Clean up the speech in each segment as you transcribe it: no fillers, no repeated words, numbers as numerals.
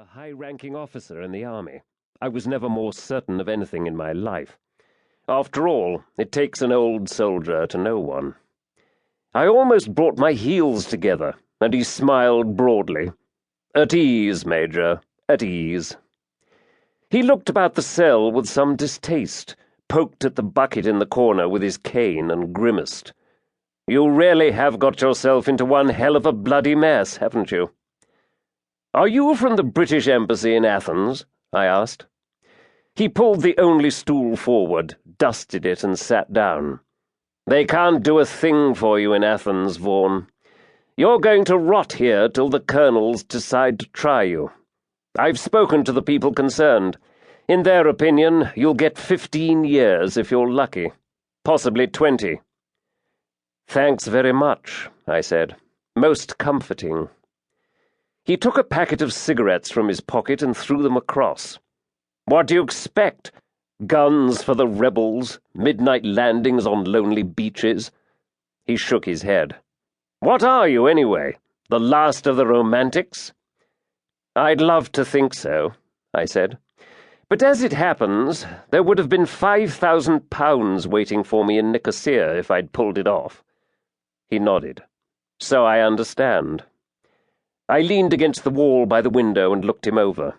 a high-ranking officer in the army. I was never more certain of anything in my life. After all, it takes an old soldier to know one. I almost brought my heels together, and he smiled broadly. "At ease, Major, at ease." He looked about the cell with some distaste, poked at the bucket in the corner with his cane, and grimaced. "You really have got yourself into one hell of a bloody mess, haven't you?" "Are you from the British Embassy in Athens?" I asked. He pulled the only stool forward, dusted it, and sat down. "They can't do a thing for you in Athens, Vaughan. You're going to rot here till the colonels decide to try you. I've spoken to the people concerned. In their opinion, you'll get 15 years if you're lucky. Possibly 20. "Thanks very much," I said. "Most comforting." He took a packet of cigarettes from his pocket and threw them across. "What do you expect? Guns for the rebels, midnight landings on lonely beaches?" He shook his head. "What are you, anyway? The last of the romantics?" "I'd love to think so," I said. "But as it happens, there would have been £5,000 waiting for me in Nicosia if I'd pulled it off." He nodded. "So I understand." I leaned against the wall by the window and looked him over.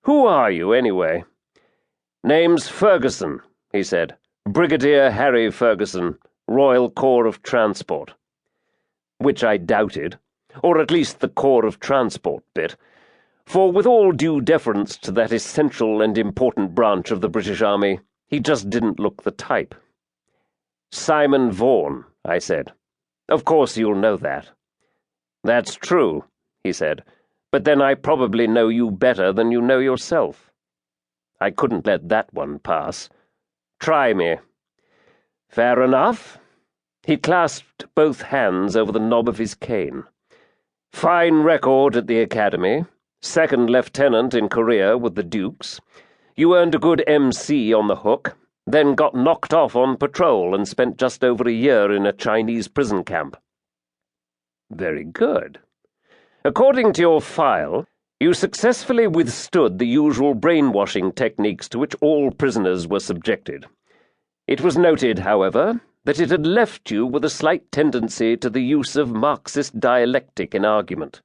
"Who are you, anyway?" "Name's Ferguson," he said. "Brigadier Harry Ferguson, Royal Corps of Transport." Which I doubted, or at least the Corps of Transport bit, for with all due deference to that essential and important branch of the British Army, he just didn't look the type. "Simon Vaughan," I said. "Of course you'll know that." "That's true," he said, "but then I probably know you better than you know yourself." I couldn't let that one pass. "Try me." "Fair enough." He clasped both hands over the knob of his cane. "Fine record at the academy. Second lieutenant in Korea with the Dukes. You earned a good MC on the hook, then got knocked off on patrol and spent just over a year in a Chinese prison camp." "Very good. According to your file, you successfully withstood the usual brainwashing techniques to which all prisoners were subjected. It was noted, however, that it had left you with a slight tendency to the use of Marxist dialectic in argument."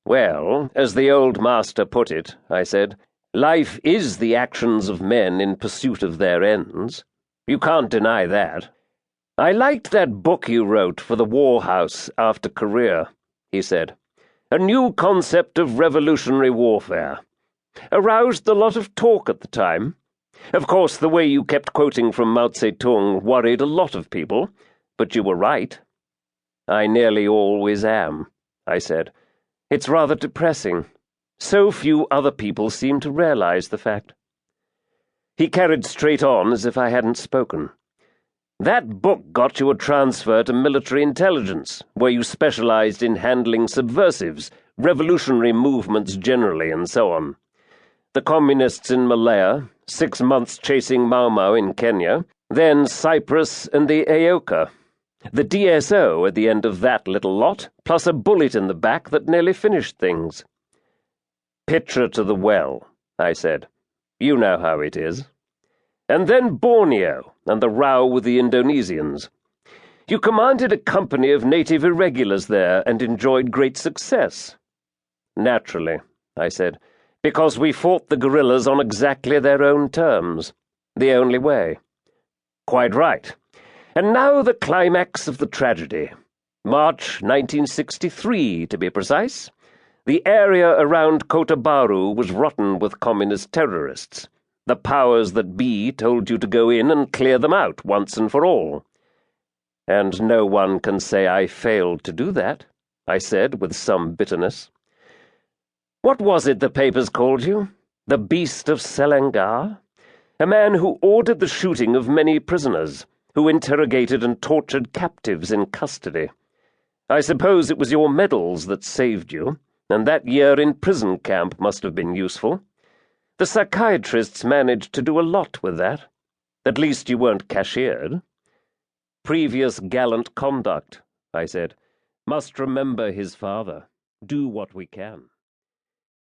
"Well, as the old master put it," I said, "life is the actions of men in pursuit of their ends. You can't deny that. I liked that book you wrote for the War House after Korea," he said. "A new concept of revolutionary warfare. Aroused a lot of talk at the time. Of course, the way you kept quoting from Mao Zedong worried a lot of people, but you were right." "I nearly always am," I said. "It's rather depressing. So few other people seem to realize the fact." He carried straight on as if I hadn't spoken. "That book got you a transfer to military intelligence, where you specialized in handling subversives, revolutionary movements generally, and so on. The communists in Malaya, 6 months chasing Mau Mau in Kenya, then Cyprus and the Aoka. The DSO at the end of that little lot, plus a bullet in the back that nearly finished things." "Pitcher to the well," I said. "You know how it is. And then Borneo, and the row with the Indonesians. You commanded a company of native irregulars there and enjoyed great success." "Naturally," I said, "because we fought the guerrillas on exactly their own terms. The only way." "Quite right. And now the climax of the tragedy. March 1963, to be precise. The area around Kota Baru was rotten with communist terrorists. The powers that be told you to go in and clear them out once and for all." "And no one can say I failed to do that," I said with some bitterness. "What was it the papers called you? The Beast of Selengar? A man who ordered the shooting of many prisoners, who interrogated and tortured captives in custody. I suppose it was your medals that saved you, and that year in prison camp must have been useful. The psychiatrists managed to do a lot with that. At least you weren't cashiered." "Previous gallant conduct," I said. "Must remember his father. Do what we can."